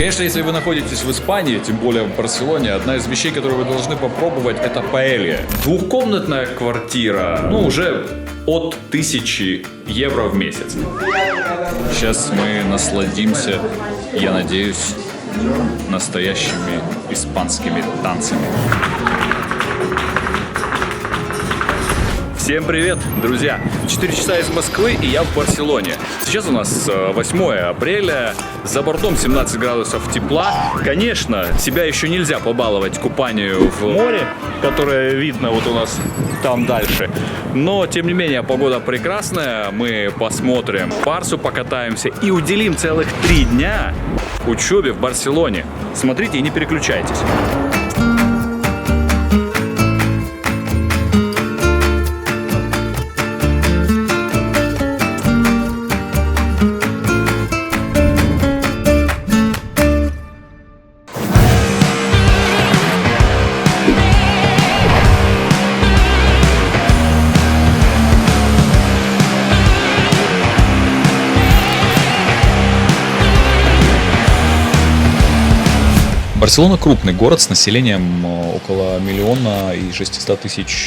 Конечно, если вы находитесь в Испании, тем более в Барселоне, одна из вещей, которую вы должны попробовать, это паэлья. Двухкомнатная квартира, уже от 1000 евро в месяц. Сейчас мы насладимся, я надеюсь, настоящими испанскими танцами. Всем привет, друзья! 4 часа из Москвы, и я в Барселоне. Сейчас у нас 8 апреля, за бортом 17 градусов тепла. Конечно, себя еще нельзя побаловать купанию в море, которое видно вот у нас там дальше. Но, тем не менее, погода прекрасная. Мы посмотрим Барсу, покатаемся и уделим целых 3 дня учебе в Барселоне. Смотрите и не переключайтесь. Барселона крупный город с населением около 1 600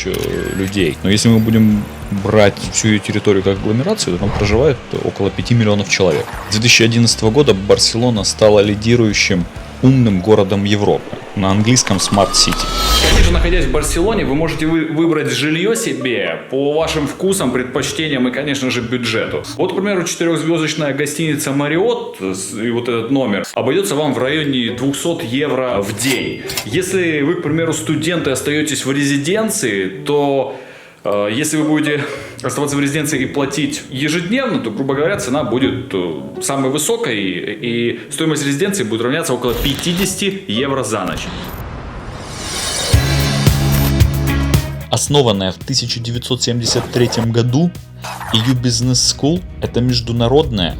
000 людей. Но если мы будем брать всю ее территорию как агломерацию, то там проживает около 5 миллионов человек. С 2011 года Барселона стала лидирующим умным городом Европы. На английском Smart City. Конечно, находясь в Барселоне, вы можете выбрать жилье себе по вашим вкусам, предпочтениям и, конечно же, бюджету. Вот, к примеру, 4-звездочная гостиница Marriott, и вот этот номер, обойдется вам в районе 200 евро в день. Если вы, к примеру, студент и остаетесь в резиденции, то если вы будете оставаться в резиденции и платить ежедневно, то, грубо говоря, цена будет самой высокой, и стоимость резиденции будет равняться около 50 евро за ночь. Основанная в 1973 году, EU Business School – это международная,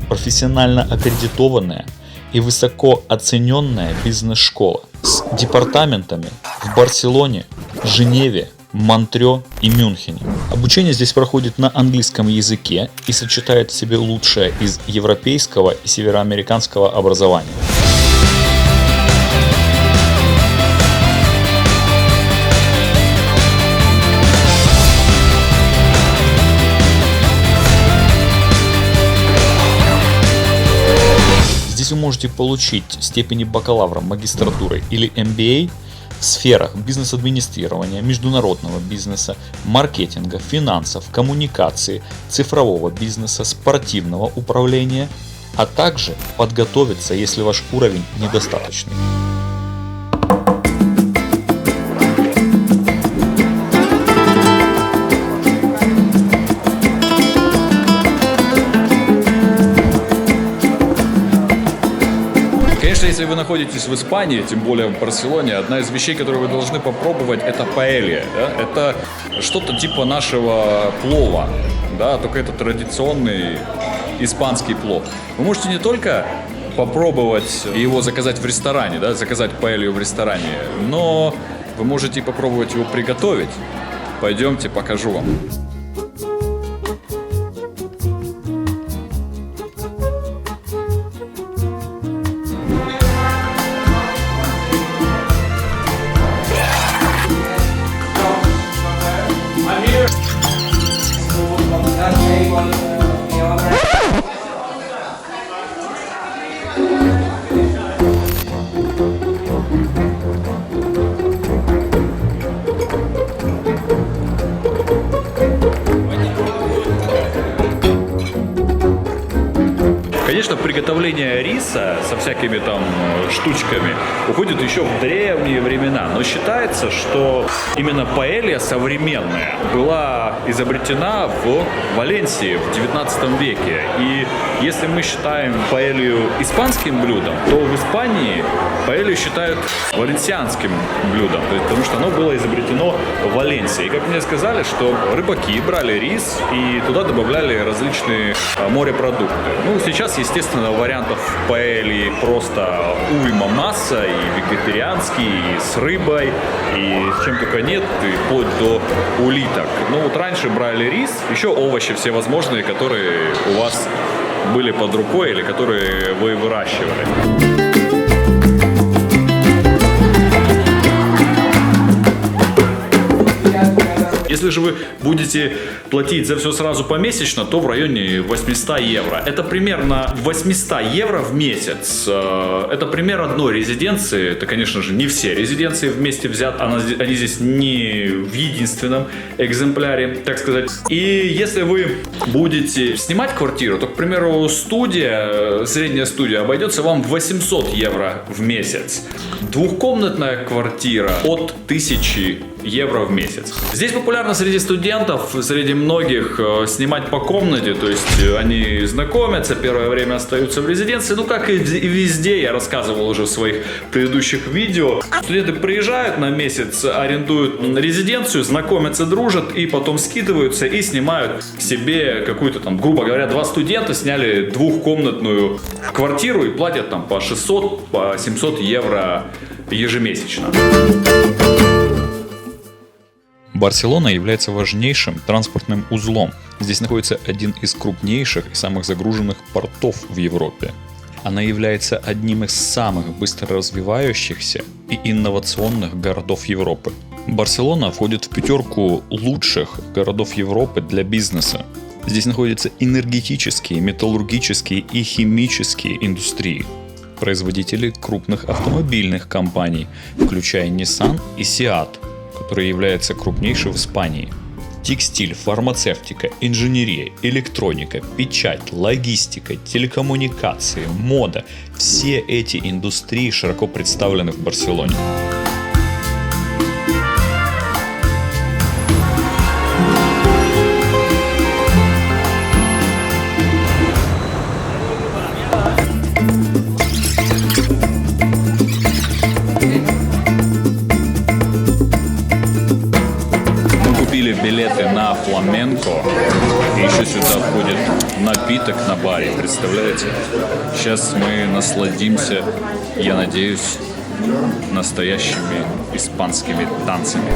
профессионально аккредитованная и высоко оцененная бизнес-школа с департаментами в Барселоне, Женеве, Монтрео и Мюнхене. Обучение здесь проходит на английском языке и сочетает в себе лучшее из европейского и североамериканского образования. Здесь вы можете получить степени бакалавра, магистратуры или MBA в сферах бизнес-администрирования, международного бизнеса, маркетинга, финансов, коммуникации, цифрового бизнеса, спортивного управления, а также подготовиться, если ваш уровень недостаточный. Конечно, если вы находитесь в Испании, тем более в Барселоне, одна из вещей, которую вы должны попробовать, это паэлья. Да? Это что-то типа нашего плова, да? Только это традиционный испанский плов. Вы можете не только попробовать его заказать в ресторане, да? Заказать паэлью в ресторане, но вы можете и попробовать его приготовить. Пойдемте, покажу вам. Конечно, приготовление риса со всякими там штучками уходит еще в древние времена, но считается, что именно паэлья современная была изобретена в Валенсии в 19 веке. И если мы считаем паэлью испанским блюдом, то в Испании паэлью считают валенсианским блюдом, то есть, потому что оно было изобретено в Валенсии. И как мне сказали, что рыбаки брали рис и туда добавляли различные морепродукты. Ну, сейчас, естественно, вариантов паэльи просто уйма масса, и вегетарианский, и с рыбой, и с чем только нет, и вплоть до улиток. Ну, вот раньше брали рис, еще овощи всевозможные, которые у вас были под рукой или которые вы выращивали. Если же вы будете платить за все сразу помесячно, то в районе 800 евро. Это примерно 800 евро в месяц. Это пример одной резиденции. Это, конечно же, не все резиденции вместе взят. Они здесь не в единственном экземпляре, так сказать. И если вы будете снимать квартиру, то, к примеру, средняя студия обойдется вам в 800 евро в месяц. Двухкомнатная квартира от 1000 евро в месяц. Здесь популярно среди студентов, среди многих снимать по комнате, то есть они знакомятся, первое время остаются в резиденции, ну как и везде, я рассказывал уже в своих предыдущих видео. Студенты приезжают на месяц, арендуют резиденцию, знакомятся, дружат и потом скидываются и снимают себе какую-то там, грубо говоря, 2 студента сняли двухкомнатную квартиру и платят там по 600, по 700 евро ежемесячно. Барселона является важнейшим транспортным узлом. Здесь находится один из крупнейших и самых загруженных портов в Европе. Она является одним из самых быстро развивающихся и инновационных городов Европы. Барселона входит в 5 лучших городов Европы для бизнеса. Здесь находятся энергетические, металлургические и химические индустрии. Производители крупных автомобильных компаний, включая Nissan и Seat, который является крупнейшим в Испании. Текстиль, фармацевтика, инженерия, электроника, печать, логистика, телекоммуникации, мода – все эти индустрии широко представлены в Барселоне. Билеты на фламенко, и еще сюда входит напиток на баре, представляете? Сейчас мы насладимся, я надеюсь, настоящими испанскими танцами.